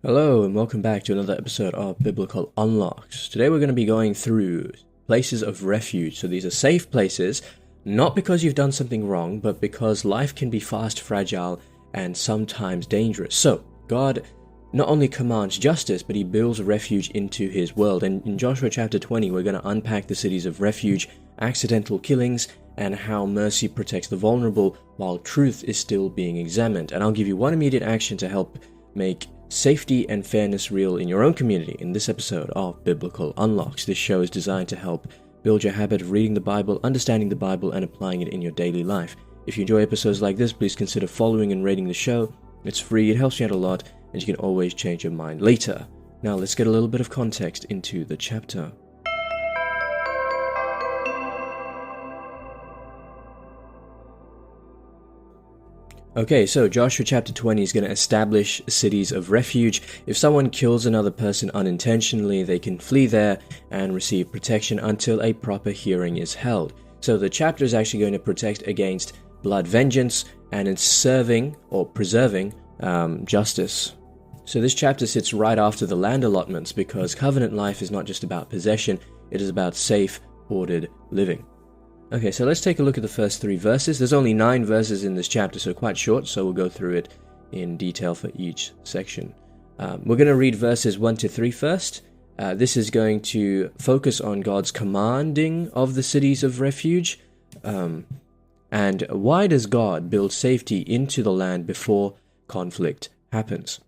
Hello and welcome back to another episode of Biblical Unlocks. Today we're going to be going through places of refuge. So these are safe places, not because you've done something wrong, but because life can be fast, fragile, and sometimes dangerous. So God not only commands justice, but he builds refuge into his world. And in Joshua chapter 20, we're going to unpack the cities of refuge, accidental killings, and how mercy protects the vulnerable while truth is still being examined. And I'll give you one immediate action to help make safety and fairness real in your own community in this episode of Biblical Unlocks. This show is designed to help build your habit of reading the Bible, understanding the Bible, and applying it in your daily life. If you enjoy episodes like this, please consider following and rating the show. It's free, it helps you out a lot, and you can always change your mind later. Now let's get a little bit of context into the chapter. Okay, so Joshua chapter 20 is going to establish cities of refuge. If someone kills another person unintentionally, they can flee there and receive protection until a proper hearing is held. So the chapter is actually going to protect against blood vengeance, and it's serving or preserving justice. So this chapter sits right after the land allotments because covenant life is not just about possession, it is about safe, ordered living. Okay, so let's take a look at the first 3 verses. There's only 9 verses in this chapter, so quite short, so we'll go through it in detail for each section. We're going to read verses 1 to 3 first. This is going to focus on God's commanding of the cities of refuge. And why does God build safety into the land before conflict happens?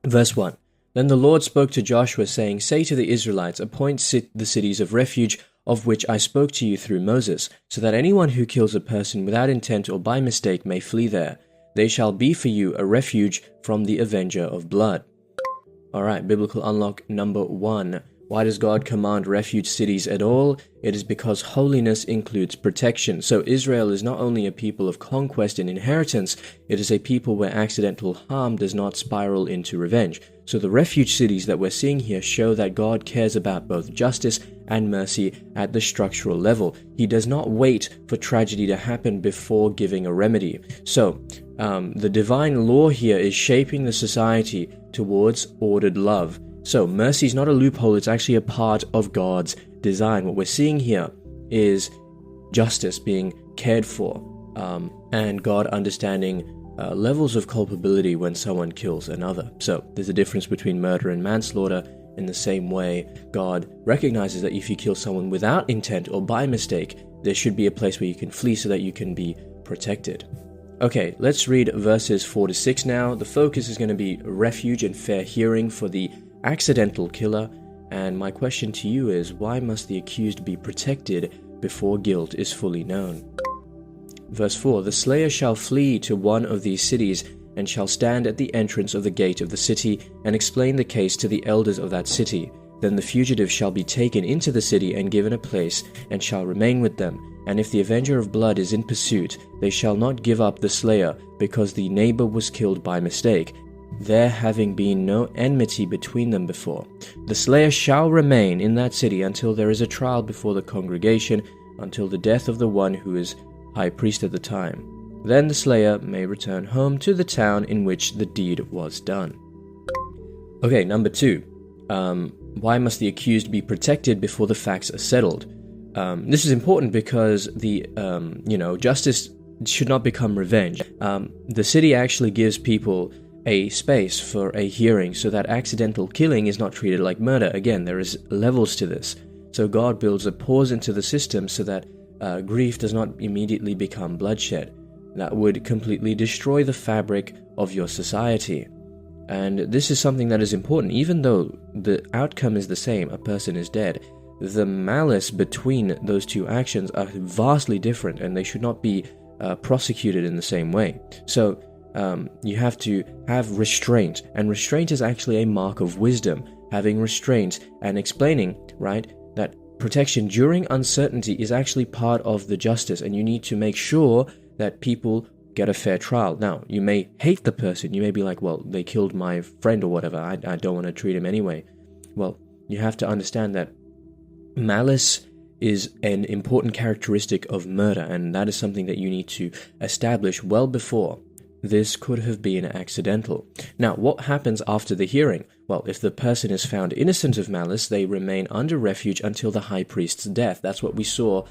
Verse 1. Then the Lord spoke to Joshua, saying, "Say to the Israelites, appoint the cities of refuge, of which I spoke to you through Moses, so that anyone who kills a person without intent or by mistake may flee there. They shall be for you a refuge from the avenger of blood." Alright, biblical unlock number 1. Why does God command refuge cities at all? It is because holiness includes protection. So Israel is not only a people of conquest and inheritance, it is a people where accidental harm does not spiral into revenge. So the refuge cities that we're seeing here show that God cares about both justice and mercy at the structural level. He does not wait for tragedy to happen before giving a remedy. So the divine law here is shaping the society towards ordered love. So mercy is not a loophole, it's actually a part of God's design. What we're seeing here is justice being cared for, and God understanding levels of culpability when someone kills another. So there's a difference between murder and manslaughter. In the same way, God recognizes that if you kill someone without intent or by mistake, there should be a place where you can flee so that you can be protected. Okay, let's read verses 4 to 6 now. The focus is going to be refuge and fair hearing for the accidental killer. And my question to you is, why must the accused be protected before guilt is fully known? Verse 4, "The slayer shall flee to one of these cities, and shall stand at the entrance of the gate of the city, and explain the case to the elders of that city. Then the fugitive shall be taken into the city and given a place, and shall remain with them. And if the avenger of blood is in pursuit, they shall not give up the slayer, because the neighbor was killed by mistake, there having been no enmity between them before. The slayer shall remain in that city until there is a trial before the congregation, until the death of the one who is high priest at the time. Then the slayer may return home to the town in which the deed was done." Okay, number 2. Why must the accused be protected before the facts are settled? This is important because justice should not become revenge. The city actually gives people a space for a hearing so that accidental killing is not treated like murder. Again, there is levels to this. So God builds a pause into the system so that grief does not immediately become bloodshed. That would completely destroy the fabric of your society. And this is something that is important. Even though the outcome is the same, a person is dead, the malice between those two actions are vastly different, and they should not be prosecuted in the same way. So you have to have restraint, and restraint is actually a mark of wisdom. Having restraint and explaining, right, that protection during uncertainty is actually part of the justice, and you need to make sure that people get a fair trial. Now, you may hate the person. You may be like, well, they killed my friend or whatever. I don't want to treat him anyway. Well, you have to understand that malice is an important characteristic of murder, and that is something that you need to establish well before this could have been accidental. Now, what happens after the hearing? Well, if the person is found innocent of malice, they remain under refuge until the high priest's death. That's what we saw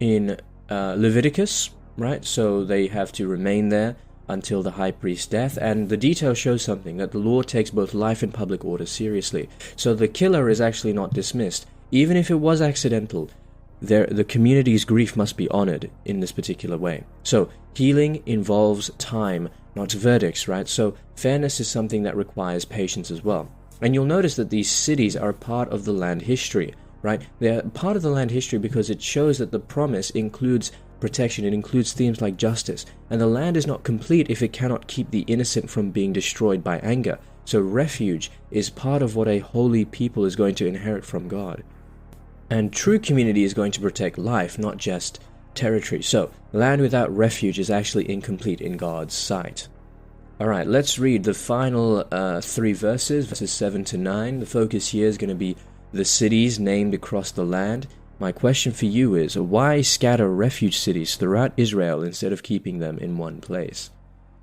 in Leviticus, right? So they have to remain there until the high priest's death, and the detail shows something, that the Lord takes both life and public order seriously. So the killer is actually not dismissed. Even if it was accidental, the community's grief must be honored in this particular way. So healing involves time, not verdicts, right? So fairness is something that requires patience as well. And you'll notice that these cities are part of the land history, right? They're part of the land history because it shows that the promise includes protection, it includes themes like justice, and the land is not complete if it cannot keep the innocent from being destroyed by anger. So refuge is part of what a holy people is going to inherit from God. And true community is going to protect life, not just territory. So land without refuge is actually incomplete in God's sight. Alright, let's read the final 3 verses 7 to 9. The focus here is going to be the cities named across the land. My question for you is, why scatter refuge cities throughout Israel instead of keeping them in one place?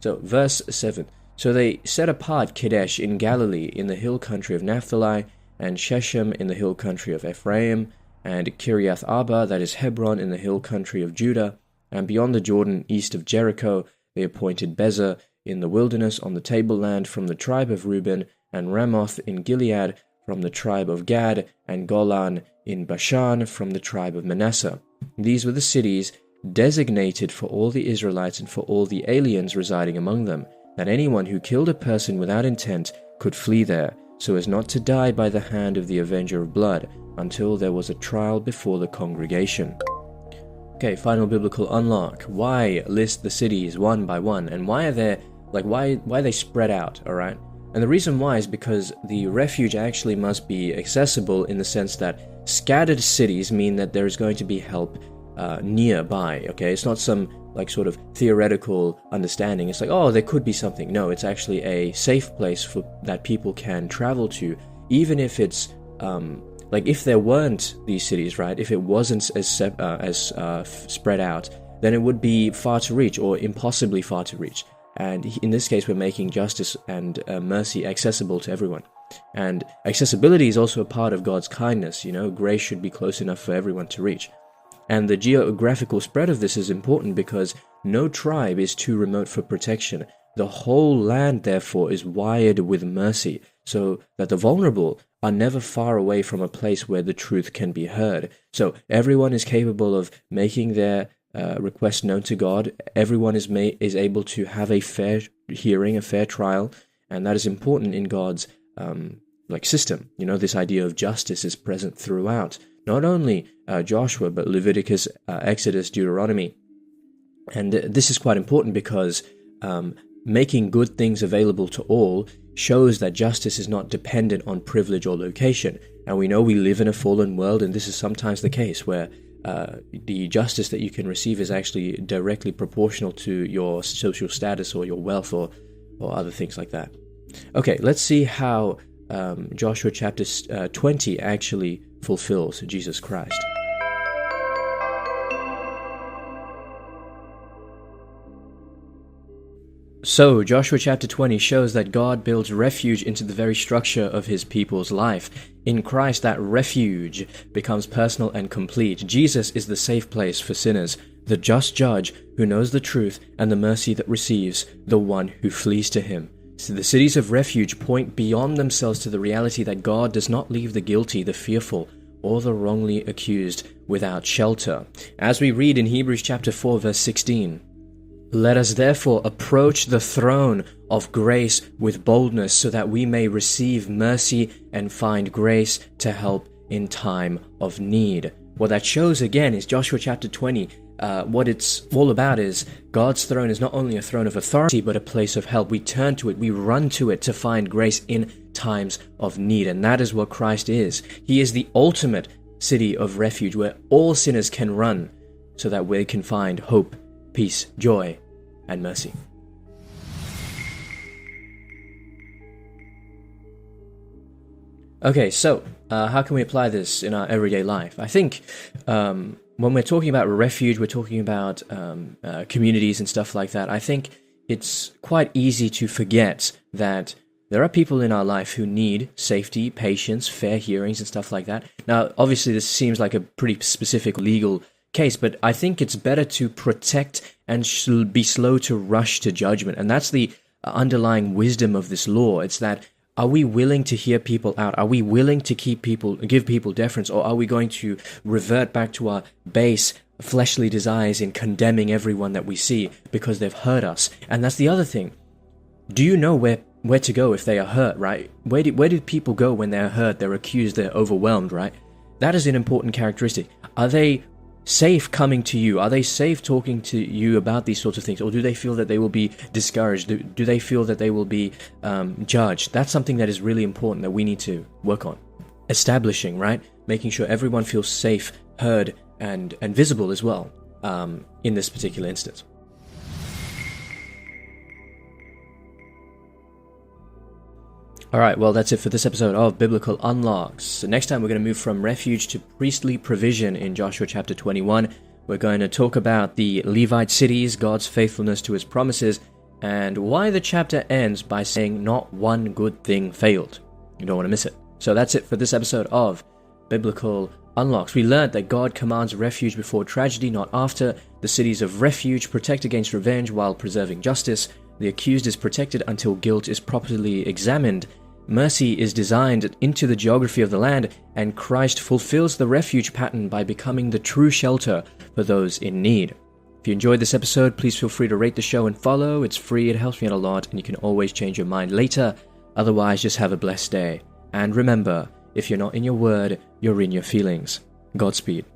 So, verse 7. So they set apart Kadesh in Galilee in the hill country of Naphtali, and Shechem in the hill country of Ephraim, and Kiriath Arba, that is Hebron, in the hill country of Judah, and beyond the Jordan east of Jericho they appointed Bezer in the wilderness on the tableland from the tribe of Reuben, and Ramoth in Gilead from the tribe of Gad, and Golan in Bashan from the tribe of Manasseh. These were the cities designated for all the Israelites and for all the aliens residing among them, that anyone who killed a person without intent could flee there, so as not to die by the hand of the avenger of blood, until there was a trial before the congregation. Okay, final biblical unlock. Why list the cities one by one, and why are they spread out, alright? And the reason why is because the refuge actually must be accessible, in the sense that scattered cities mean that there is going to be help nearby, okay? It's not some sort of theoretical understanding. It's like, oh, there could be something. No, it's actually a safe place that people can travel to, even if it's if there weren't these cities, right? If it wasn't as spread out, then it would be far to reach, or impossibly far to reach. And in this case, we're making justice and mercy accessible to everyone. And accessibility is also a part of God's kindness. Grace should be close enough for everyone to reach. And the geographical spread of this is important because no tribe is too remote for protection. The whole land, therefore, is wired with mercy, so that the vulnerable are never far away from a place where the truth can be heard. So everyone is capable of making their request known to God. Everyone is able to have a fair hearing, a fair trial, and that is important in God's system. This idea of justice is present throughout. Not only Joshua, but Leviticus, Exodus, Deuteronomy. And this is quite important because making good things available to all shows that justice is not dependent on privilege or location. And we know we live in a fallen world, and this is sometimes the case, where the justice that you can receive is actually directly proportional to your social status or your wealth or other things like that. Okay, let's see how Joshua chapter 20 actually fulfills Jesus Christ. So, Joshua chapter 20 shows that God builds refuge into the very structure of his people's life. In Christ, that refuge becomes personal and complete. Jesus is the safe place for sinners, the just judge who knows the truth and the mercy that receives, the one who flees to him. So the cities of refuge point beyond themselves to the reality that God does not leave the guilty, the fearful, or the wrongly accused without shelter. As we read in Hebrews chapter 4 verse 16, "Let us therefore approach the throne of grace with boldness, so that we may receive mercy and find grace to help in time of need." What that shows again is Joshua chapter 20. What it's all about is God's throne is not only a throne of authority, but a place of help. We turn to it, we run to it to find grace in times of need. And that is what Christ is. He is the ultimate city of refuge where all sinners can run so that we can find hope, peace, joy, and mercy. Okay, so how can we apply this in our everyday life? I think when we're talking about refuge, we're talking about communities and stuff like that. I think it's quite easy to forget that there are people in our life who need safety, patience, fair hearings, and stuff like that. Now, obviously, this seems like a pretty specific legal case, but I think it's better to protect and be slow to rush to judgment. And that's the underlying wisdom of this law. It's that, are we willing to hear people out? Are we willing to give people deference? Or are we going to revert back to our base fleshly desires in condemning everyone that we see because they've hurt us? And that's the other thing. Do you know where to go if they are hurt, right? Where do people go when they're hurt, they're accused, they're overwhelmed, right? That is an important characteristic. Are they safe coming to you? Are they safe talking to you about these sorts of things? Or do they feel that they will be discouraged? Do they feel that they will be judged? That's something that is really important that we need to work on. Establishing, right? Making sure everyone feels safe, heard, and visible as well in this particular instance. Alright, well that's it for this episode of Biblical Unlocks. So next time we're going to move from refuge to priestly provision in Joshua chapter 21. We're going to talk about the Levite cities, God's faithfulness to his promises, and why the chapter ends by saying not one good thing failed. You don't want to miss it. So that's it for this episode of Biblical Unlocks. We learned that God commands refuge before tragedy, not after. The cities of refuge protect against revenge while preserving justice. The accused is protected until guilt is properly examined. Mercy is designed into the geography of the land, and Christ fulfills the refuge pattern by becoming the true shelter for those in need. If you enjoyed this episode, please feel free to rate the show and follow. It's free, it helps me out a lot, and you can always change your mind later. Otherwise, just have a blessed day. And remember, if you're not in your word, you're in your feelings. Godspeed.